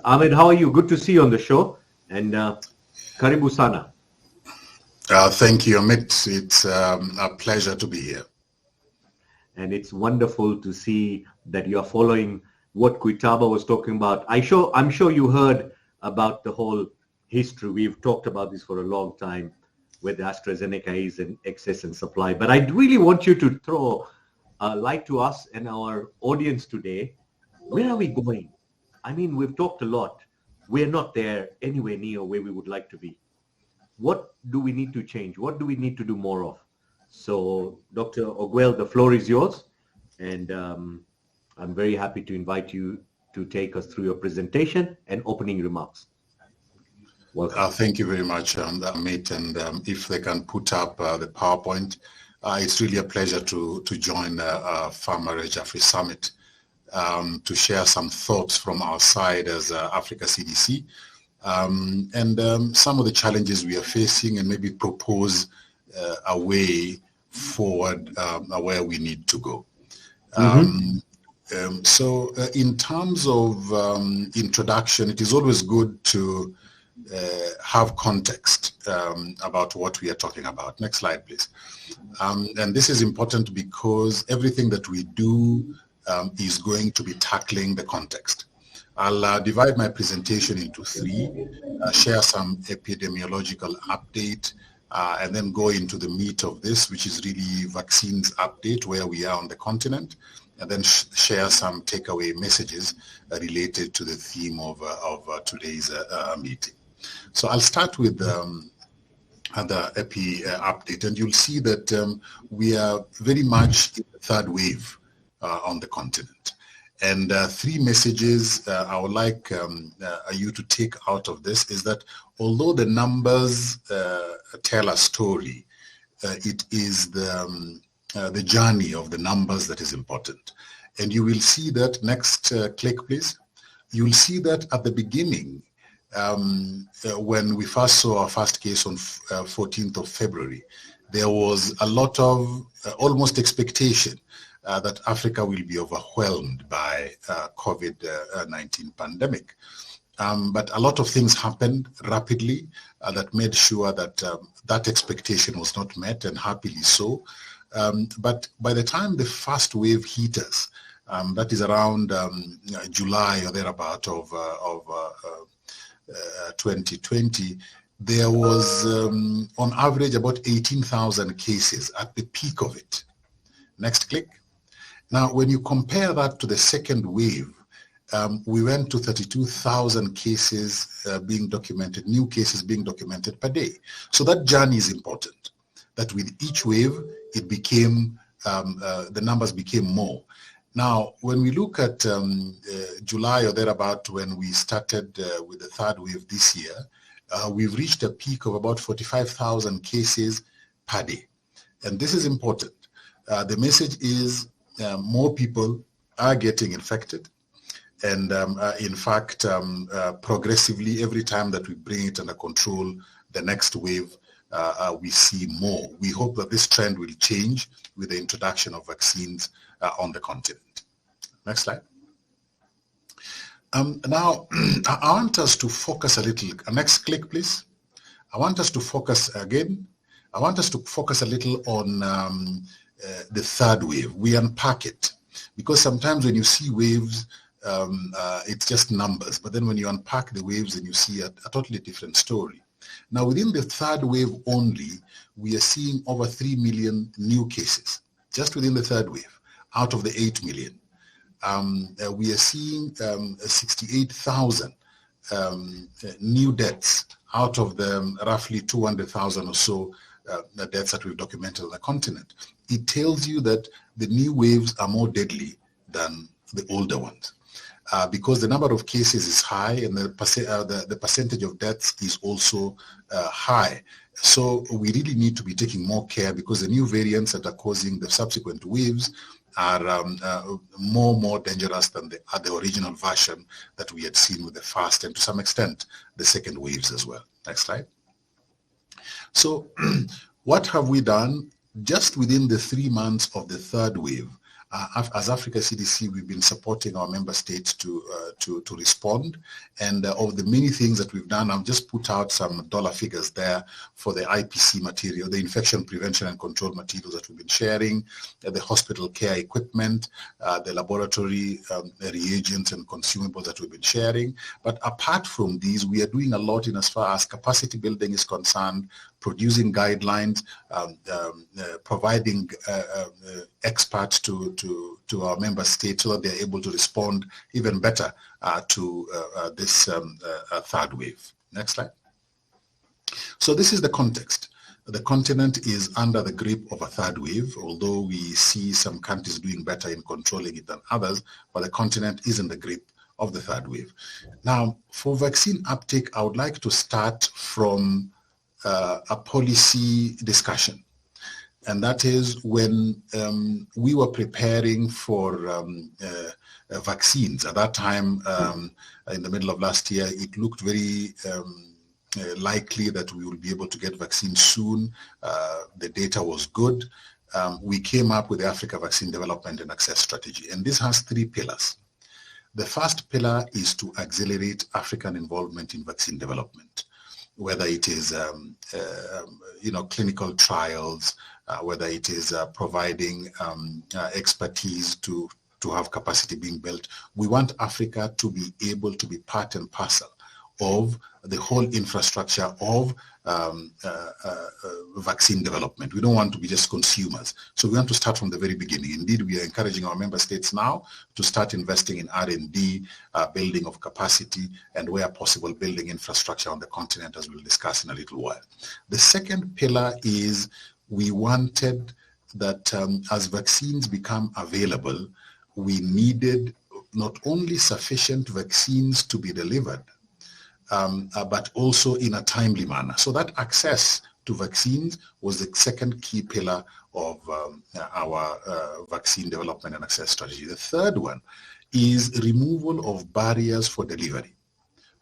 Ahmed, how are you? Good to see you on the show. And Karibu Sana. Thank you, Ahmed. It's a pleasure to be here. And it's wonderful to see that you're following what Kuitaba was talking about. I'm sure you heard about the whole history. We've talked about this for a long time, where the AstraZeneca is in excess in supply. But I really want you to throw a light to us and our audience today. Where are we going? I mean, we've talked a lot. We're not there anywhere near where we would like to be. What do we need to change? What do we need to do more of? So, Dr. Ogwell, the floor is yours. And I'm very happy to invite you to take us through your presentation and opening remarks. Welcome. Thank you very much, Ahmed. And if they can put up the PowerPoint, it's really a pleasure to join PharmaReg AfriSummit to share some thoughts from our side as Africa CDC and some of the challenges we are facing and maybe propose a way forward where we need to go. So in terms of introduction, it is always good to have context about what we are talking about. Next slide, please. And this is important because everything that we do is going to be tackling the context. I'll divide my presentation into three, share some epidemiological update, and then go into the meat of this, which is really vaccines update, where we are on the continent, and then share some takeaway messages related to the theme of today's meeting. So I'll start with the epi update, and you'll see that we are very much in the third wave on the continent. And three messages I would like you to take out of this is that although the numbers tell a story, it is the journey of the numbers that is important. And you will see that, next click please, you will see that at the beginning, when we first saw our first case on 14th of February, there was a lot of almost expectation that Africa will be overwhelmed by COVID-19 pandemic. But a lot of things happened rapidly that made sure that that expectation was not met, and happily so. But by the time the first wave hit us, that is around July or thereabout of 2020, there was on average about 18,000 cases at the peak of it. Next click. Now, when you compare that to the second wave, we went to 32,000 cases being documented, new cases being documented per day. So that journey is important, that with each wave, it became, the numbers became more. Now, when we look at July or thereabout, when we started with the third wave this year, we've reached a peak of about 45,000 cases per day. And this is important. The message is more people are getting infected. And in fact, progressively, every time that we bring it under control, the next wave, we see more. We hope that this trend will change with the introduction of vaccines on the continent. Next slide. Now, I want us to focus a little. Next click, please. I want us to focus again. I want us to focus a little on the third wave. We unpack it because sometimes when you see waves, it's just numbers. But then when you unpack the waves, and you see a totally different story. Now, within the third wave only, we are seeing over 3 million new cases, just within the third wave, out of the 8 million. We are seeing 68,000 new deaths out of the roughly 200,000 or so the deaths that we've documented on the continent. It tells you that the new waves are more deadly than the older ones. Because the number of cases is high and the percentage of deaths is also high. So we really need to be taking more care because the new variants that are causing the subsequent waves are more dangerous than the original version that we had seen with the first and to some extent the second waves as well. Next slide. So what have we done just within the 3 months of the third wave? As Africa CDC, we've been supporting our member states to respond, and of the many things that we've done, I've just put out some dollar figures there for the IPC material, the infection prevention and control materials that we've been sharing, the hospital care equipment, the laboratory reagents and consumables that we've been sharing. But apart from these, we are doing a lot in as far as capacity building is concerned, producing guidelines, providing experts to our member states so that they're able to respond even better to this third wave. Next slide. So this is the context. The continent is under the grip of a third wave, although we see some countries doing better in controlling it than others, but the continent is in the grip of the third wave. Now, for vaccine uptake, I would like to start from a policy discussion. And that is when we were preparing for vaccines. At that time, in the middle of last year, it looked very likely that we will be able to get vaccines soon. The data was good. We came up with the Africa Vaccine Development and Access Strategy. And this has three pillars. The first pillar is to accelerate African involvement in vaccine development, whether it is clinical trials, whether it is providing expertise to have capacity being built. We want Africa to be able to be part and parcel of the whole infrastructure of vaccine development. We don't want to be just consumers. So we want to start from the very beginning. Indeed, we are encouraging our member states now to start investing in R&D, building of capacity, and where possible, building infrastructure on the continent, as we'll discuss in a little while. The second pillar is we wanted that as vaccines become available, we needed not only sufficient vaccines to be delivered, but also in a timely manner. So that access to vaccines was the second key pillar of our vaccine development and access strategy. The third one is removal of barriers for delivery,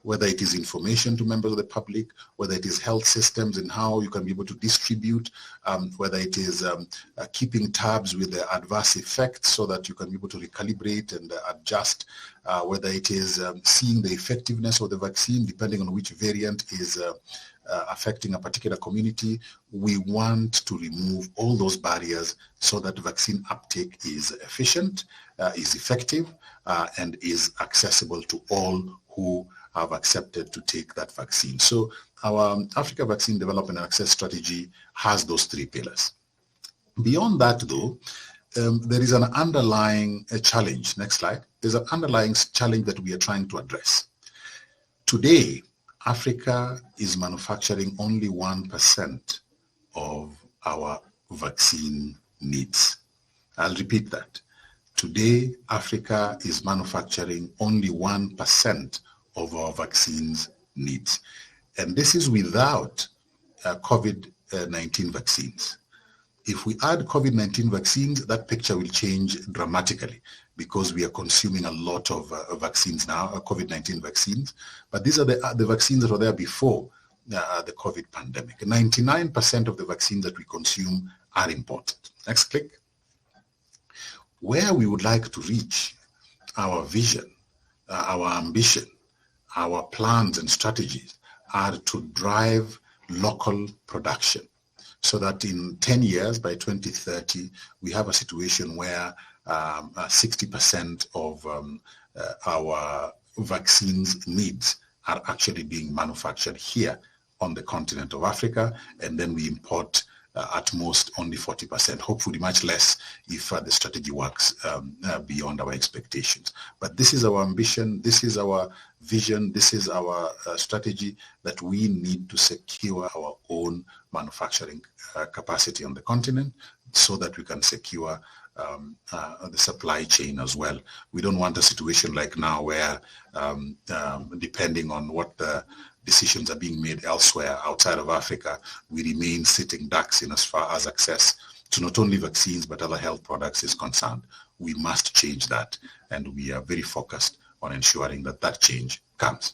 whether it is information to members of the public, whether it is health systems and how you can be able to distribute, whether it is keeping tabs with the adverse effects so that you can be able to recalibrate and adjust, whether it is seeing the effectiveness of the vaccine depending on which variant is affecting a particular community. We want to remove all those barriers so that vaccine uptake is efficient, is effective, and is accessible to all who have accepted to take that vaccine. So our Africa Vaccine Development and Access Strategy has those three pillars. Beyond that, though, there is an underlying challenge. Next slide. There's an underlying challenge that we are trying to address. Today, Africa is manufacturing only 1% of our vaccine needs. I'll repeat that. Today, Africa is manufacturing only 1% of our vaccines needs. And this is without COVID-19 vaccines. If we add COVID-19 vaccines, that picture will change dramatically because we are consuming a lot of vaccines now, COVID-19 vaccines. But these are the vaccines that were there before the COVID pandemic. 99% of the vaccines that we consume are imported. Next click. Where we would like to reach, our vision, our ambition, our plans and strategies are to drive local production so that in 10 years, by 2030, we have a situation where 60% of our vaccines needs are actually being manufactured here on the continent of Africa, and then we import at most only 40%, hopefully much less if the strategy works beyond our expectations. But this is our ambition, this is our vision, this is our strategy, that we need to secure our own manufacturing capacity on the continent so that we can secure the supply chain as well. We don't want a situation like now where depending on what the decisions are being made elsewhere outside of Africa, we remain sitting ducks in as far as access to not only vaccines but other health products is concerned. We must change that, and we are very focused on ensuring that that change comes.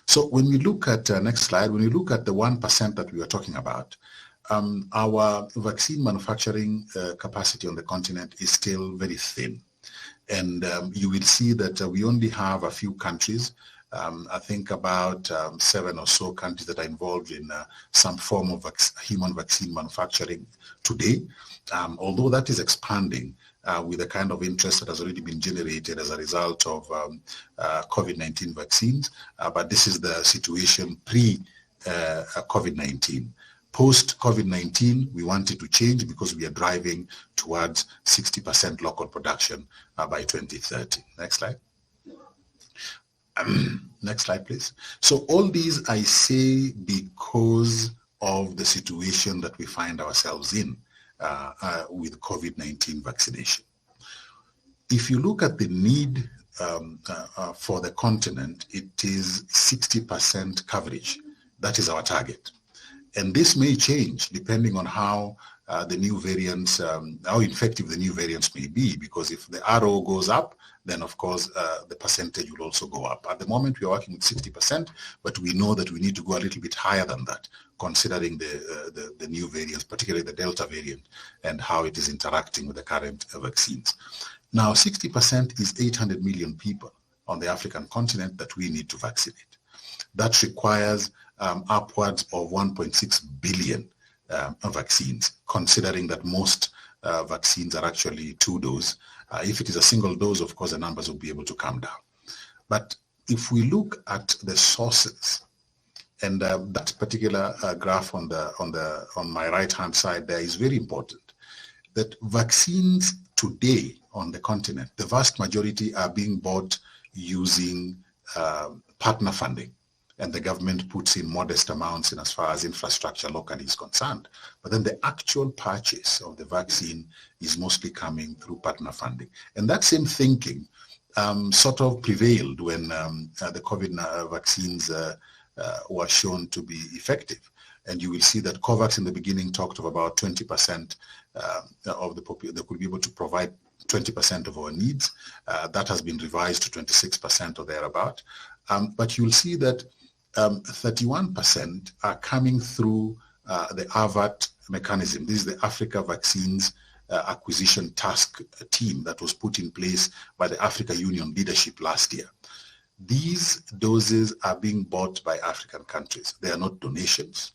So when we look at, next slide, when we look at the 1% that we were talking about, our vaccine manufacturing capacity on the continent is still very thin. And you will see that we only have a few countries, I think about 7 or so countries that are involved in some form of human vaccine manufacturing today, although that is expanding with the kind of interest that has already been generated as a result of COVID-19 vaccines. But this is the situation pre-COVID-19. Post-COVID-19, we wanted to change because we are driving towards 60% local production by 2030. Next slide. Next slide, please. So all these I say because of the situation that we find ourselves in with COVID-19 vaccination. If you look at the need for the continent, it is 60% coverage. That is our target. And this may change depending on how the new variants, how effective the new variants may be, because if the arrow goes up, then of course the percentage will also go up. At the moment we are working with 60%, but we know that we need to go a little bit higher than that, considering the new variants, particularly the Delta variant, and how it is interacting with the current vaccines. Now 60% is 800 million people on the African continent that we need to vaccinate. That requires upwards of 1.6 billion vaccines, considering that most vaccines are actually 2-dose. If it is a single dose, of course, the numbers will be able to come down. But if we look at the sources, and that particular graph on my right-hand side there is very important, that vaccines today on the continent, the vast majority are being bought using partner funding. And the government puts in modest amounts in as far as infrastructure locally is concerned. But then the actual purchase of the vaccine is mostly coming through partner funding. And that same thinking sort of prevailed when the COVID vaccines were shown to be effective. And you will see that COVAX in the beginning talked of about 20% of the population that could be able to provide 20% of our needs. That has been revised to 26% or thereabout. But you'll see that 31% are coming through the AVAT mechanism. This is the Africa Vaccines Acquisition Task Team that was put in place by the Africa Union leadership last year. These doses are being bought by African countries. They are not donations.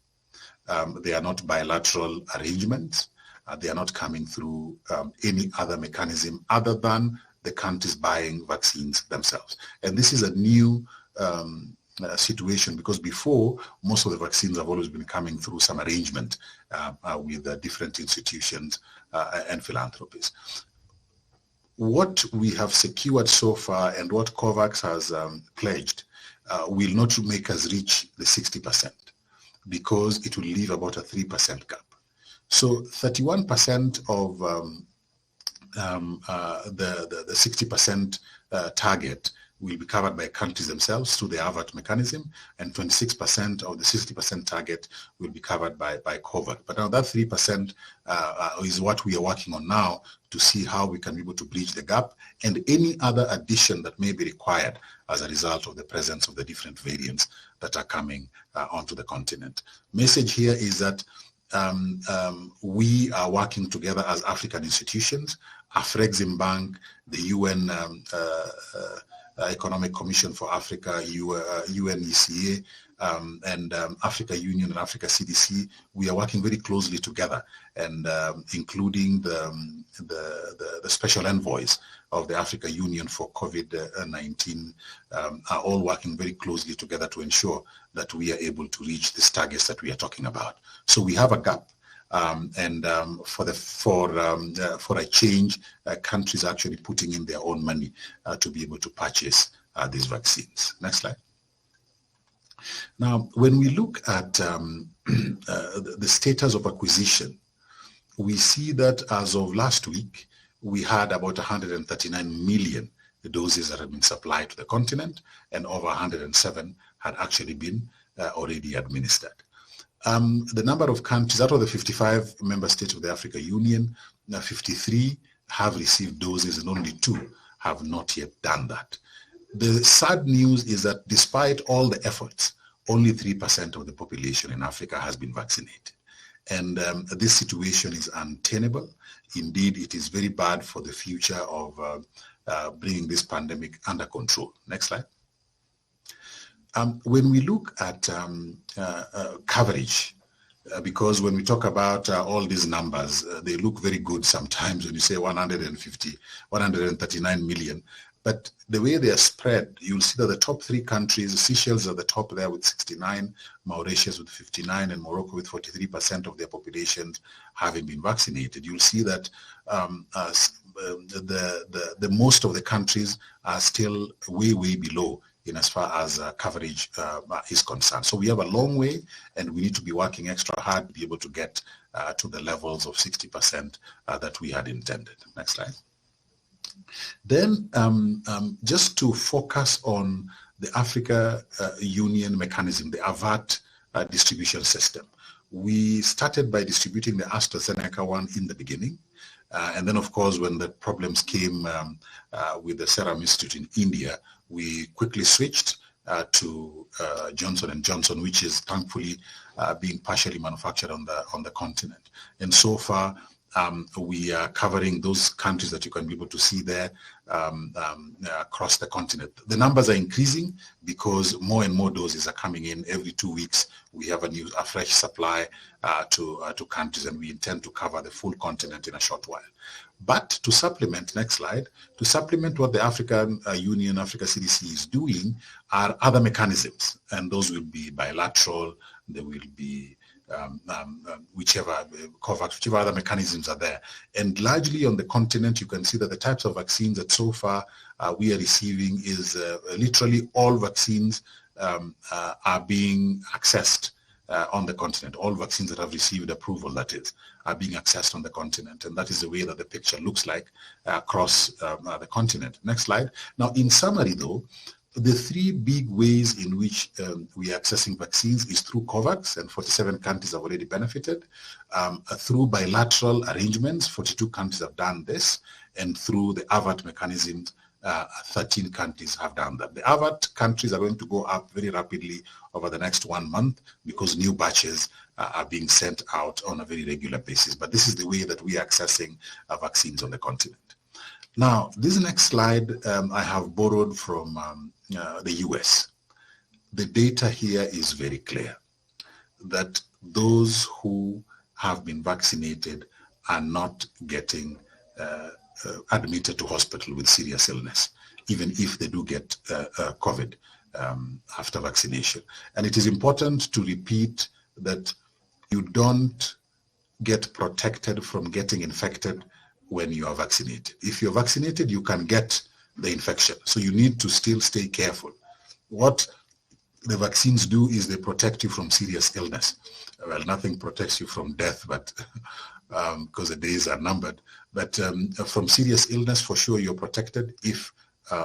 They are not bilateral arrangements. They are not coming through any other mechanism other than the countries buying vaccines themselves. And this is a new situation, because before most of the vaccines have always been coming through some arrangement with different institutions and philanthropies. What we have secured so far and what COVAX has pledged will not make us reach the 60%, because it will leave about a 3% gap. So 31% of the 60% target will be covered by countries themselves through the AVAT mechanism, and 26% of the 60% target will be covered by COVAX. But now that 3% is what we are working on now to see how we can be able to bridge the gap, and any other addition that may be required as a result of the presence of the different variants that are coming onto the continent. Message here is that we are working together as African institutions, AfriSummit, the UN Economic Commission for Africa, UNECA, and Africa Union and Africa CDC. We are working very closely together, and including the special envoys of the Africa Union for COVID-19 are all working very closely together to ensure that we are able to reach these targets that we are talking about. So we have a gap. For a change, countries are actually putting in their own money to be able to purchase these vaccines. Next slide. Now, when we look at the status of acquisition, we see that as of last week, we had about 139 million doses that have been supplied to the continent, and over 107 had actually been already administered. The number of countries, out of the 55 member states of the African Union, 53 have received doses and only 2 have not yet done that. The sad news is that despite all the efforts, only 3% of the population in Africa has been vaccinated. And this situation is untenable. Indeed, it is very bad for the future of bringing this pandemic under control. Next slide. When we look at coverage, because when we talk about all these numbers, they look very good sometimes when you say 139 million. But the way they are spread, you'll see that the top three countries, Seychelles are the top there with 69, Mauritius with 59, and Morocco with 43% of their population having been vaccinated. You'll see that the most of the countries are still way below in as far as coverage is concerned. So we have a long way, and we need to be working extra hard to be able to get to the levels of 60% that we had intended. Next slide. Then just to focus on the Africa Union mechanism, the AVAT distribution system. We started by distributing the AstraZeneca one in the beginning. And then, of course, when the problems came with the Serum Institute in India, we quickly switched to Johnson & Johnson, which is thankfully being partially manufactured on the continent. And so far, we are covering those countries that you can be able to see there across the continent. The numbers are increasing because more and more doses are coming in every 2 weeks. We have a fresh supply to countries, and we intend to cover the full continent in a short while. But to supplement, next slide, to supplement what the African Union, Africa CDC is doing are other mechanisms, and those will be bilateral, they will be whichever other mechanisms are there. And largely on the continent, you can see that the types of vaccines that so far we are receiving is literally all vaccines are being accessed on the continent. All vaccines that have received approval, that is, are being accessed on the continent. And that is the way that the picture looks like across the continent. Next slide. Now, in summary, though, the three big ways in which we are accessing vaccines is through COVAX, and 47 countries have already benefited, through bilateral arrangements, 42 countries have done this, and through the AVAT mechanisms, 13 countries have done that. The AVAT countries are going to go up very rapidly over the next 1 month because new batches are being sent out on a very regular basis. But this is the way that we are accessing vaccines on the continent. Now, this next slide I have borrowed from the US. The data here is very clear that those who have been vaccinated are not getting admitted to hospital with serious illness, even if they do get COVID after vaccination. And it is important to repeat that you don't get protected from getting infected when you are vaccinated. If you're vaccinated, you can get the infection. So you need to still stay careful. What the vaccines do is they protect you from serious illness. Well, nothing protects you from death, but because the days are numbered. But from serious illness, for sure, you're protected if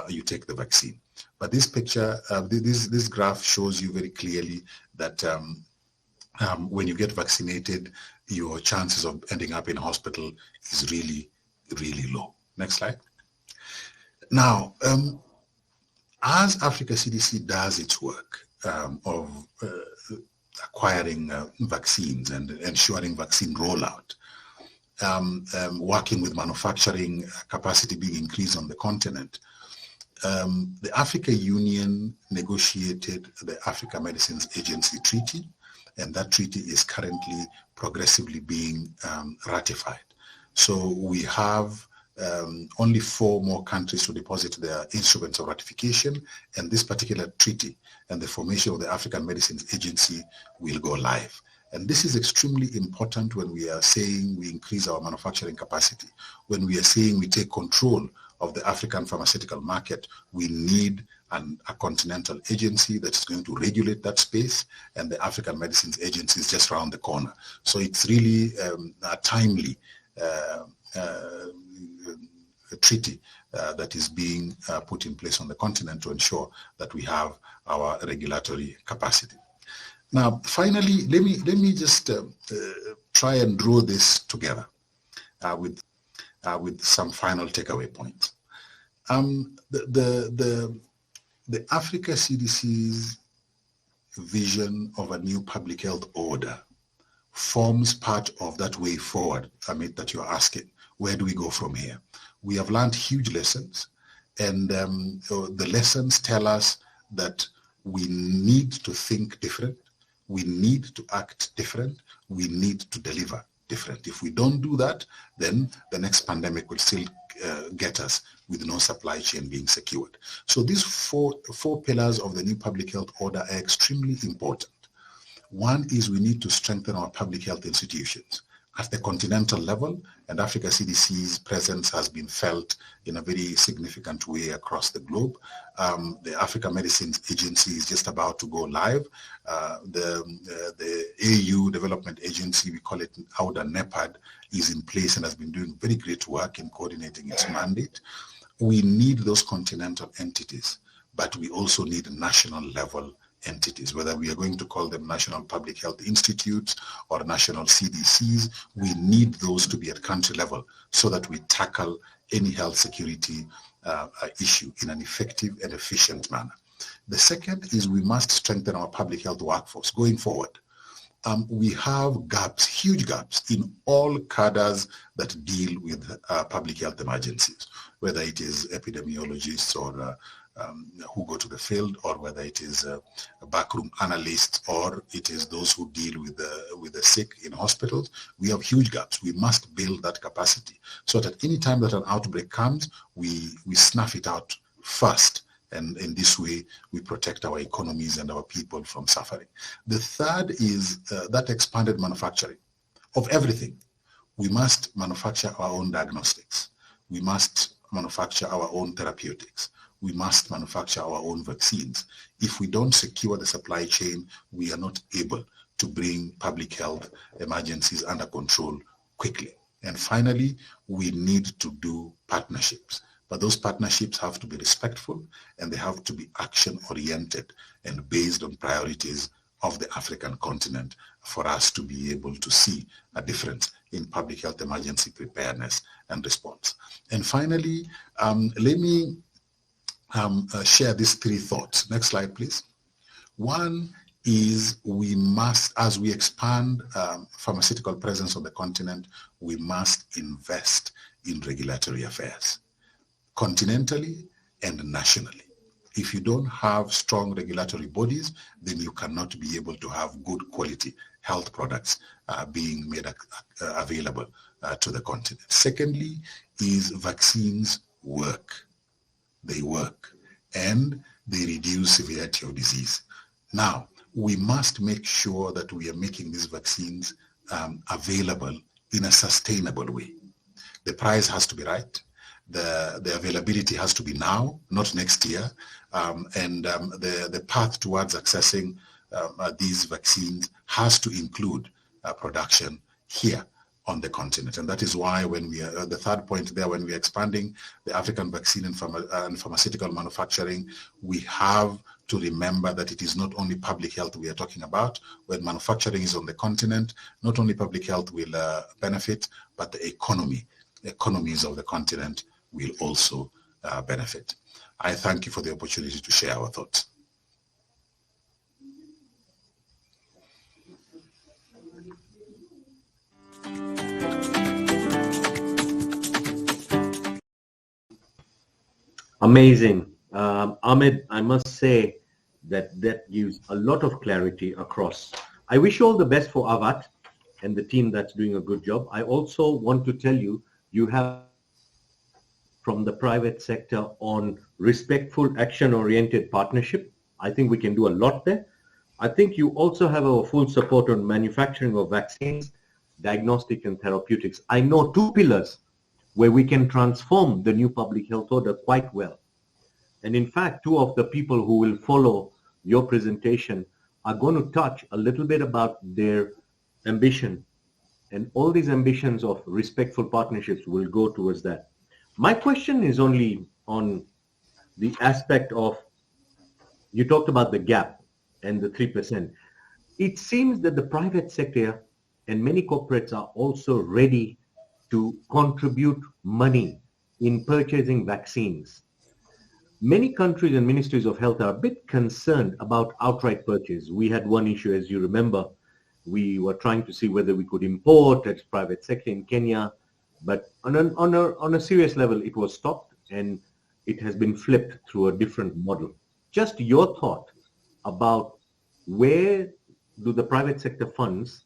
you take the vaccine. But this picture, this graph shows you very clearly that when you get vaccinated, your chances of ending up in hospital is really, really low. Next slide. Now, as Africa CDC does its work of acquiring vaccines and ensuring vaccine rollout, working with manufacturing capacity being increased on the continent, the Africa Union negotiated the Africa Medicines Agency Treaty, and that treaty is currently progressively being ratified. So we have only 4 more countries to deposit their instruments of ratification, and this particular treaty and the formation of the African Medicines Agency will go live. And this is extremely important when we are saying we increase our manufacturing capacity. When we are saying we take control of the African pharmaceutical market, we need a continental agency that is going to regulate that space, and the African Medicines Agency is just around the corner. So it's really a timely treaty that is being put in place on the continent to ensure that we have our regulatory capacity. Now, finally, let me just try and draw this together with some final takeaway points. The Africa CDC's vision of a new public health order forms part of that way forward, Ahmed, that you're asking. Where do we go from here? We have learned huge lessons. And the lessons tell us that we need to think different, we need to act different, we need to deliver different. If we don't do that, then the next pandemic will still get us with no supply chain being secured. So these four pillars of the new public health order are extremely important. One is we need to strengthen our public health institutions at the continental level, and Africa CDC's presence has been felt in a very significant way across the globe. The Africa Medicines Agency is just about to go live. The AU Development Agency, we call it AUDA NEPAD, is in place and has been doing very great work in coordinating its mandate. We need those continental entities, but we also need national level entities, whether we are going to call them National Public Health Institutes or National CDCs. We need those to be at country level so that we tackle any health security issue in an effective and efficient manner. The second is we must strengthen our public health workforce going forward. We have gaps, huge gaps in all cadres that deal with public health emergencies, whether it is epidemiologists or who go to the field, or whether it is a backroom analyst, or it is those who deal with the sick in hospitals. We have huge gaps. We must build that capacity so that at any time that an outbreak comes, we snuff it out first. And in this way, we protect our economies and our people from suffering. The third is that expanded manufacturing of everything. We must manufacture our own diagnostics. We must manufacture our own therapeutics. We must manufacture our own vaccines. If we don't secure the supply chain, we are not able to bring public health emergencies under control quickly. And finally, we need to do partnerships. But those partnerships have to be respectful, and they have to be action-oriented and based on priorities of the African continent for us to be able to see a difference in public health emergency preparedness and response. And finally, let me share these three thoughts. Next slide, please. One is we must, as we expand pharmaceutical presence on the continent, we must invest in regulatory affairs, continentally and nationally. If you don't have strong regulatory bodies, then you cannot be able to have good quality health products being made available to the continent. Secondly, is vaccines work. They work and they reduce severity of disease. Now, we must make sure that we are making these vaccines available in a sustainable way. The price has to be right. The availability has to be now, not next year. The path towards accessing these vaccines has to include production here on the continent. And that is why when we are, the third point there, when we are expanding the African vaccine and pharmaceutical manufacturing, we have to remember that it is not only public health we are talking about. When manufacturing is on the continent, not only public health will benefit, but the economies of the continent will also benefit. I thank you for the opportunity to share our thoughts. Amazing. Ahmed, I must say that gives a lot of clarity across. I wish you all the best for Avat and the team that's doing a good job. I also want to tell you, you have from the private sector on respectful action-oriented partnership. I think we can do a lot there. I think you also have our full support on manufacturing of vaccines, diagnostic and therapeutics. I know two pillars where we can transform the new public health order quite well. And in fact, two of the people who will follow your presentation are going to touch a little bit about their ambition. And all these ambitions of respectful partnerships will go towards that. My question is only on the aspect of, you talked about the gap and the 3%. It seems that the private sector and many corporates are also ready to contribute money in purchasing vaccines. Many countries and ministries of health are a bit concerned about outright purchase. We had one issue, as you remember. We were trying to see whether we could import as private sector in Kenya, but on a serious level, it was stopped. And it has been flipped through a different model. Just your thought about where do the private sector funds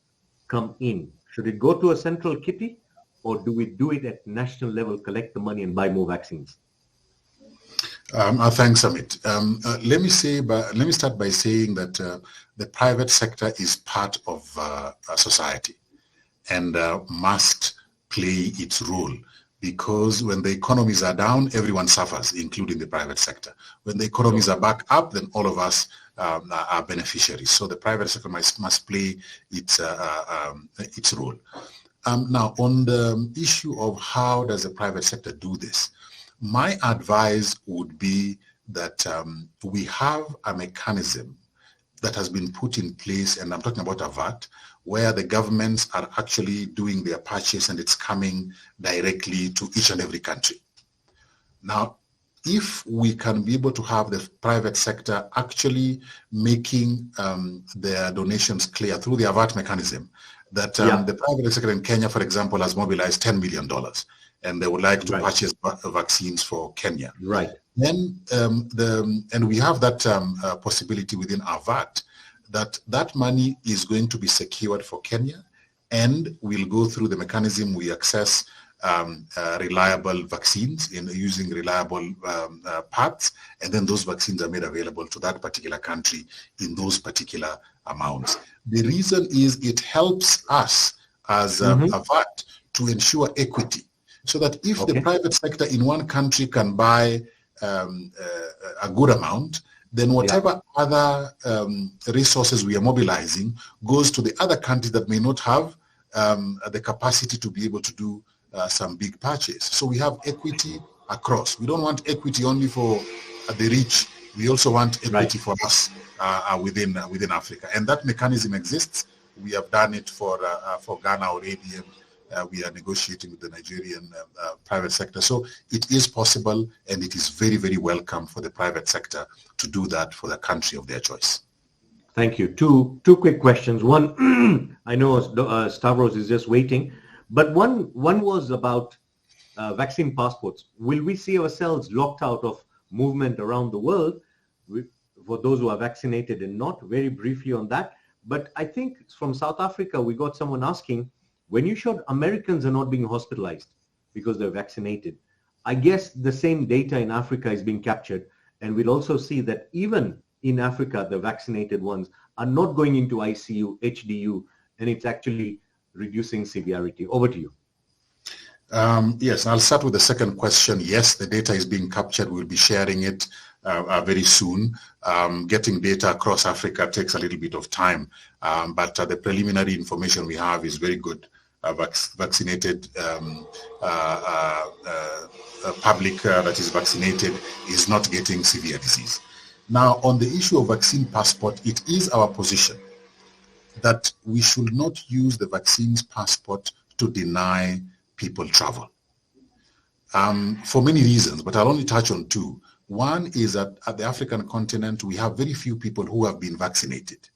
come in? Should it go to a central kitty, or do we do it at national level, collect the money and buy more vaccines? Thanks, Ahmed. Let me start by saying that the private sector is part of society and must play its role, because when the economies are down, everyone suffers, including the private sector. When the economies are back up, then all of us are beneficiaries. So the private sector must play its role. Now, on the issue of how does the private sector do this, my advice would be that we have a mechanism that has been put in place, and I'm talking about a VAT, where the governments are actually doing their purchase and it's coming directly to each and every country. Now, if we can be able to have the private sector actually making their donations clear through the VAT mechanism, that the private sector in Kenya, for example, has mobilized $10 million, and they would like to purchase vaccines for Kenya. Right. Then, and we have that possibility within our VAT, that money is going to be secured for Kenya, and we'll go through the mechanism. We access reliable vaccines in using reliable parts, and then those vaccines are made available to that particular country in those particular amounts. The reason is it helps us as a VAT to ensure equity, so that if the private sector in one country can buy a good amount, then whatever other resources we are mobilizing goes to the other countries that may not have the capacity to be able to do some big purchase. So we have equity across. We don't want equity only for the rich. We also want equity for us within Africa, and that mechanism exists. We have done it for Ghana already, and we are negotiating with the Nigerian private sector. So it is possible, and it is very, very welcome for the private sector to do that for the country of their choice. Thank you. Two quick questions. One, I know Stavros is just waiting, but one was about vaccine passports. Will we see ourselves locked out of movement around the world for those who are vaccinated and not? Very briefly on that. But I think from South Africa, we got someone asking, when you showed Americans are not being hospitalized because they're vaccinated, I guess the same data in Africa is being captured. And we'll also see that even in Africa, the vaccinated ones are not going into ICU, HDU, and it's actually reducing severity. Over to you. Yes, I'll start with the second question. Yes, the data is being captured. We'll be sharing it very soon. Getting data across Africa takes a little bit of time, but the preliminary information we have is very good. Vaccinated public that is vaccinated is not getting severe disease. Now, on the issue of vaccine passport, it is our position that we should not use the vaccines passport to deny people travel. For many reasons, but I'll only touch on two. One is that at the African continent, we have very few people who have been vaccinated,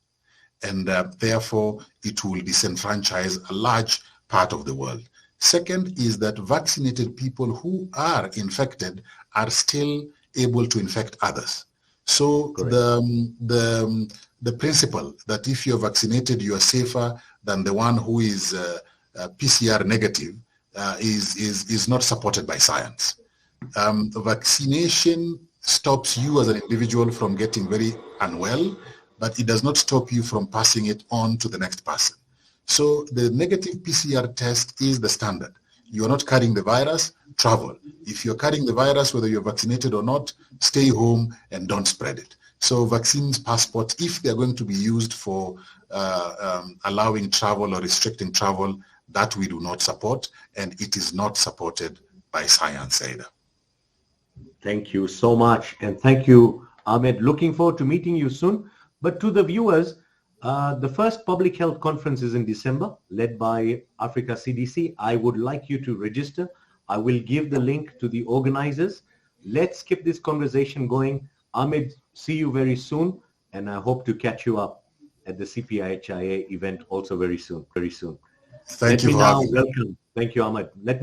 and therefore it will disenfranchise a large part of the world. Second is that vaccinated people who are infected are still able to infect others. So the principle that if you're vaccinated, you are safer than the one who is PCR negative is not supported by science. Vaccination stops you as an individual from getting very unwell, but it does not stop you from passing it on to the next person. So the negative PCR test is the standard. You're not carrying the virus, travel. If you're carrying the virus, whether you're vaccinated or not, stay home and don't spread it. So vaccines passports, if they're going to be used for allowing travel or restricting travel, that we do not support, and it is not supported by science either. Thank you so much, and thank you, Ahmed. Looking forward to meeting you soon. But to the viewers, the first public health conference is in December, led by Africa CDC. I would like you to register. I will give the link to the organizers. Let's keep this conversation going. Ahmed, see you very soon, and I hope to catch you up at the CPIHIA event also very soon. Thank you for having me. Welcome. Thank you, Ahmed. Let me